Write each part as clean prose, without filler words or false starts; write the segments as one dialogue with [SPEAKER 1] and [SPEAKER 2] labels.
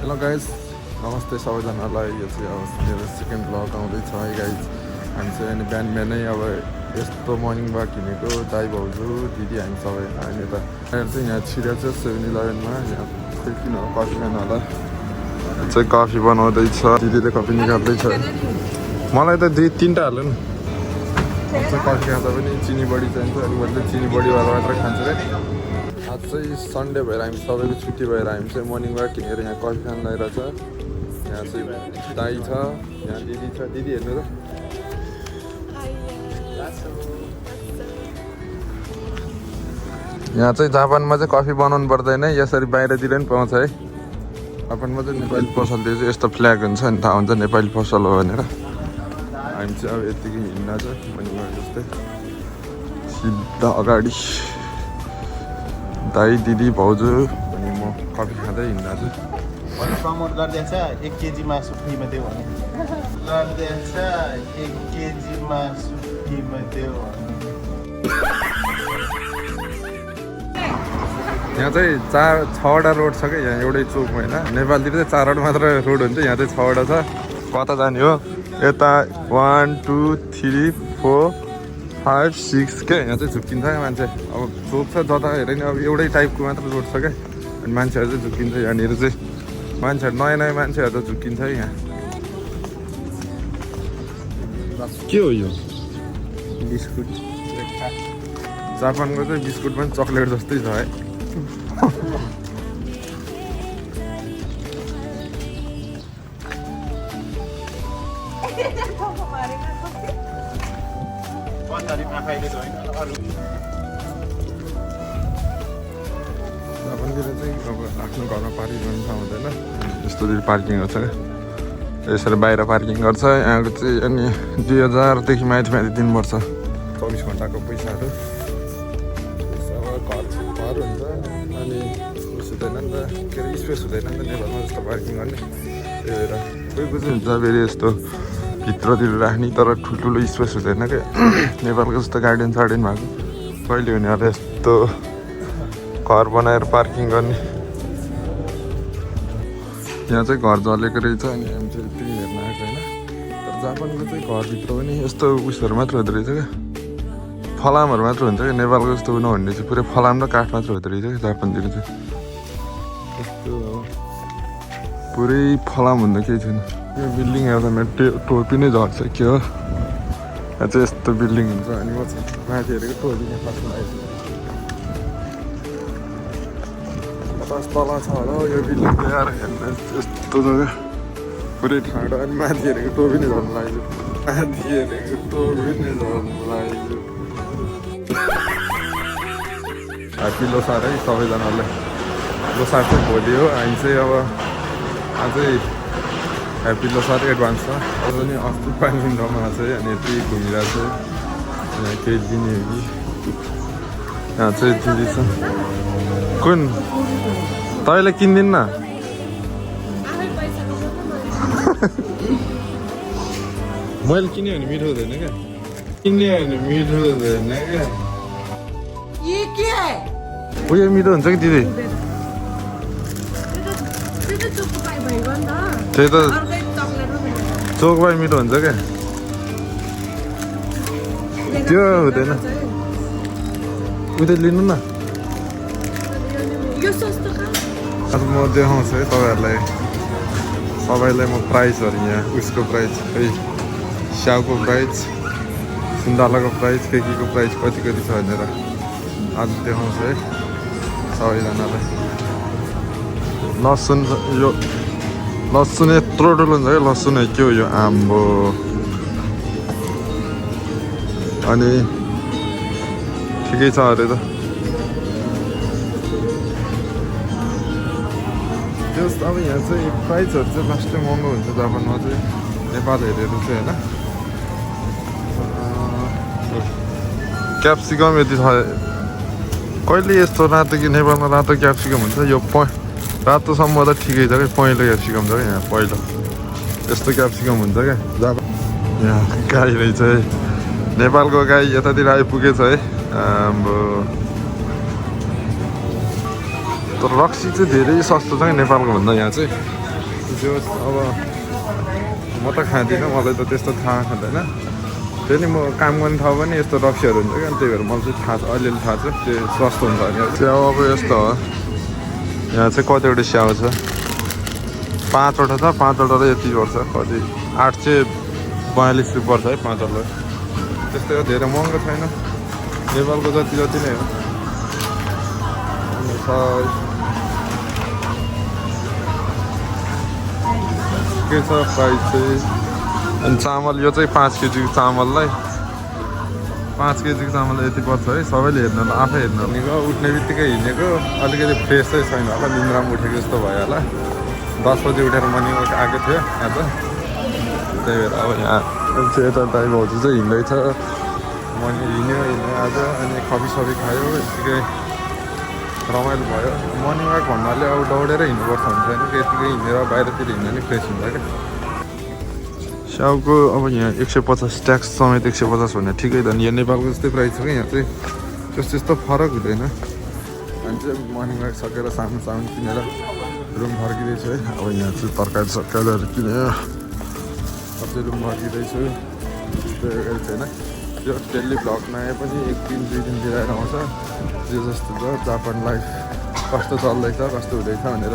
[SPEAKER 1] Hello guys नमस्ते सबैजनालाई यो चाहिँ अब मेरो सेकेन्ड ब्लग आउँदैछ है गाइज हामी चाहिँ अनि बिहानै अब यस्तो मर्निङ वाक हिँडेको दाइ भाउजू दिदी हामी सबै अनि यता चाहिँ यहाँ छिरेको छ 7-11मा यहाँ खोइ किन कफी खान होला चाहिँ कफी बनाउँदैछ दिदीले कफी निकाल्दैछ मलाई त 2-3टा हाल्नु न चाहिँ कफी खाँदा पनि चिनी बढी चाहिन्छ अनि मैले चिनी बढीवाला मात्र खान्छु है आज चाहिँ सन्डे भएर हामी सबैको छुट्टी भएर हामी चाहिँ मर्निङ वाक हिँडेर यहाँ कफी खान लगाइरहेछ यहाँ चाहिँ दाई छ यहाँ दिदी छ दिदी हेर्नु त यहाँ चाहिँ जापानमा चाहिँ कफी बनाउनु पर्दैन यसरी बाहिरतिर पनि पाउँछ है जापानमा चाहिँ नेपाली पसलतिर चाहिँ यस्तो फ्ल्याग हुन्छ नि थाहा हुन्छ नेपाली पसल हो भनेर हामी चाहिँ अब यतिकै हिँड्न छ मर्निङ वाक जस्तै सिधा अगाडि दाई दिदी भाउजू अनि म कफी खाँदै हिँड्दा छु
[SPEAKER 2] प्रमोट गरिदिएछ 1 केजी मासु फ्रीमा देऊ भने गरिदिएछ 1 केजी मासु फ्रीमा देऊ
[SPEAKER 1] यहाँ चाहिँ 6वटा रोड छ क्या यहाँ एउटै चोकमा होइन नेपालतिर चाहिँ 4वटा मात्र रोड हुन्छ यहाँ चाहिँ 6वटा छ कता जाने हो यता 1 2 3 4 5 6 क्या यहाँ चाहिँ झुक्किन्छ क्या मान्छे अब चोक छ जता हेऱ्यो नि अब एउटै टाइपको मात्र रोड छ क्या अनि मान्छेहरू चाहिँ झुक्किन्छ यहाँनिर चाहिँ मान्छेहरू नयाँ नयाँ मान्छेहरू त झुक्किन्छ है यहाँ के हो यो
[SPEAKER 2] बिस्कुट
[SPEAKER 1] जापानको चाहिँ बिस्कुट पनि चक्लेट जस्तै छ है जापानतिर चाहिँ अब आफ्नो घरमा पार्किङ गर्नु ठाउँ हुँदैन यस्तोतिर पार्किङहरू छ क्या यसरी बाहिर पार्किङ गर्छ यहाँको चाहिँ अनि 2000देखि माथि दिनुपर्छ 24 घन्टाको पैसाहरू घर हुन्छ अनि उस हुँदैन नि त के अरे स्पेस हुँदैन नि त नेपालमा जस्तो पार्किङ गर्ने त्यही भएर कोही कोही चाहिँ हुन्छ फेरि यस्तो भित्रतिर राख्ने तर ठुल्ठुलो स्पेस हुँदैन क्या नेपालको जस्तो गार्डन सार्डन भएको कहिले हुने होला यस्तो घर बनाएर पार्किङ गर्ने यहाँ चाहिँ घर जलेको रहेछ अनि हामी चाहिँ त्यही हेर्न आएको होइन तर जापानको चाहिँ घरभित्र पनि यस्तो उयसहरू मात्र हुँदो रहेछ क्या फलामहरू मात्र हुन्छ क्या नेपालको जस्तो नहुने चाहिँ पुरै फलाम र काठ मात्र हुँदो रहेछ क्या जापानतिर चाहिँ यस्तो पुरै फलाम हुँदा केही छैन यो बिल्डिङ हेर्दा मेरो टोपी नै झर्छ के हो यहाँ चाहिँ यस्तो बिल्डिङ हुन्छ अनि म चाहिँ माथि हेरेको टोपी यहाँ फास्नु आइसक्यो तल छ होला यो बिल्डिङ ल्याएर हेर्नु यस्तो जग्गा पुरै ठाडो अनि माथि हेरेको टोपी नै झर्नु लाग्यो माथि हेरेको टोपी नै झर्नु लाग्यो ह्याप्पी लोसार है सबैजनालाई लोसार चाहिँ भोलि हो हामी चाहिँ अब अझै ह्याप्पी लोसार एडभान्स छ अझ पनि अस्ति पानीमा चाहिँ अनि यति घुमिरहेको छ यहाँ केही दिने हो कि यहाँ चाहिँ दिदी छ कुन तपाईँले किनिदिनु न मैले किन्यो भने मिठो हुँदैन क्या किन्यो भने मिठो हुँदैन क्या उयो मिठो हुन्छ कि दिदी त्यही त चोकबाई मिठो हुन्छ क्या त्यो हुँदैन उतै लिनु न अब म देखाउँछु है तपाईँहरूलाई सबैलाई म प्राइसहरू यहाँ उसको प्राइस है स्याउको प्राइस सुन्तलाको प्राइस केकीको प्राइस कति कति छ भनेर आज देखाउँछु है सबैजनालाई लसुन यो लसुन यत्रो ठुलो हुन्छ क्या लसुन के हो यो आम्बो अनि ठिकै छ अरे त जस्ट अब यहाँ चाहिँ प्राइसहरू चाहिँ लास्टै महँगो हुन्छ जापानमा चाहिँ नेपाल हेरेर चाहिँ होइन क्याप्सिकम यति छ कहिले यस्तो रातो कि नेपालमा रातो क्याप्सिकम हुन्छ यो रातोसम्म त ठिकै छ क्या पहिलो क्याप्सिकम छ क्या यहाँ पहिलो यस्तो क्याप्सिकम हुन्छ क्या जापान यहाँ गाई रहेछ है नेपालको गाई यतातिर आइपुगेछ है हाम्रो तर रक्सी चाहिँ धेरै सस्तो छ क्या नेपालको भन्दा यहाँ चाहिँ जो अब म त खाँदिनँ, मलाई त त्यस्तो थाहा हुँदैन। फेरि म काम गर्ने ठाउँ पनि यस्तो रक्सीहरू हुन्छ क्या, त्यही भएर मलाई चाहिँ थाहा छ, अलिअलि थाहा छ त्यो स्वस्थ हुन्छ भने। स्याउ अब यस्तो हो, यहाँ चाहिँ कतिवटा स्याउ छ, 5वटा छ, 5वटा र यति पर्छ, कति 842 रुपियाँ पर्छ है 5वटा। त्यस्तै हो, धेरै महँगो छैन, नेपालको जति जति नै हो। के छ प्राइस चाहिँ? अनि चामल यो चाहिँ 5 केजीको चामललाई 5 केजीको चामल यति पर्छ है। सबैले हेर्नु होला, आफै हेर्नु भनेको उठ्ने बित्तिकै हिँडेको अलिकति फ्रेसै छैन होला, निन्द्रामा उठेको जस्तो भयो होला। 10 बजी उठेर मर्निङ वाक आएको थियो आज, त्यही भएर अब यहाँ चाहिँ यता दाइ भाउजू चाहिँ हिँड्दैछ। हिँड्यो आज, अनि खबी खायो, यतिकै रमाइलो भयो। मर्निङ वाक भन्नाले अब दौडेर हिँड्नुपर्छ हुन्छ होइन, यतिकै हिँडेर बाहिरतिर हिँड्दा नि फ्रेस हुन्छ क्या। स्याउको अब यहाँ 150 ट्याक्स समेत 150 भने ठिकै त। यहाँ नेपालको जस्तै प्राइस छ क्या, यहाँ चाहिँ त्यस्तो फरक हुँदैन। हामी चाहिँ मर्निङ वाक सकेर सामान किनेर रुम फर्किँदैछु है। अब यहाँ चाहिँ तरकारीहरू किनेर अझै रुम फर्किँदैछु। त्यही गरी छैन, यो डेली भ्लग नआए पनि 1 दिन 2 दिनतिर आएर आउँछ, जे जस्तो छ जापान लाइफ कस्तो चल्दैछ कस्तो हुँदैछ भनेर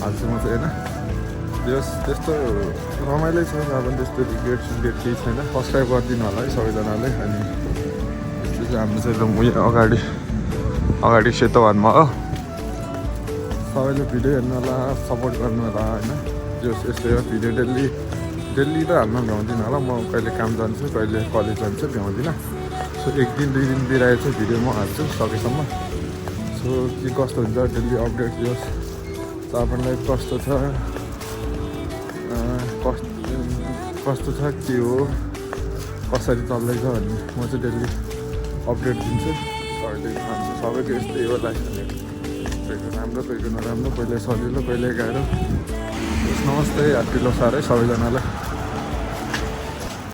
[SPEAKER 1] हाल्छु म चाहिँ होइन। त्यस्तो रमाइलो छ जापान, त्यस्तो रिग्रेट केही छैन। सब्सक्राइब गरिदिनु होला है सबैजनाले। अनि यस्तो चाहिँ हाम्रो चाहिँ रुम उयो अगाडि सेतो भनमा हो। सबैले भिडियो हेर्नु होला, सपोर्ट गर्नु होला होइन। यस्तै हो, भिडियो डेली त हाल्न भ्याउँदिनँ होला, म कहिले काम जान्छु, कहिले कलेज जान्छु, भ्याउँदिनँ। सो 1 दिन 2 दिन बिराएर चाहिँ भिडियो म हाल्छु सकेसम्म। सो के कस्तो हुन्छ डेली अपडेट दियोस्, जापान लाइफ कस्तो छ, कस्तो छ, के हो, कसरी चल्दैछ भन्ने म चाहिँ डेली अपडेट दिन्छु। अहिले खान्छु सबैको यस्तै हो लाइफ, कहिले राम्रो कहिले नराम्रो, कहिले सजिलो कहिले गाह्रो। नमस्ते ह्याप्पी लोसार है सबैजनालाई।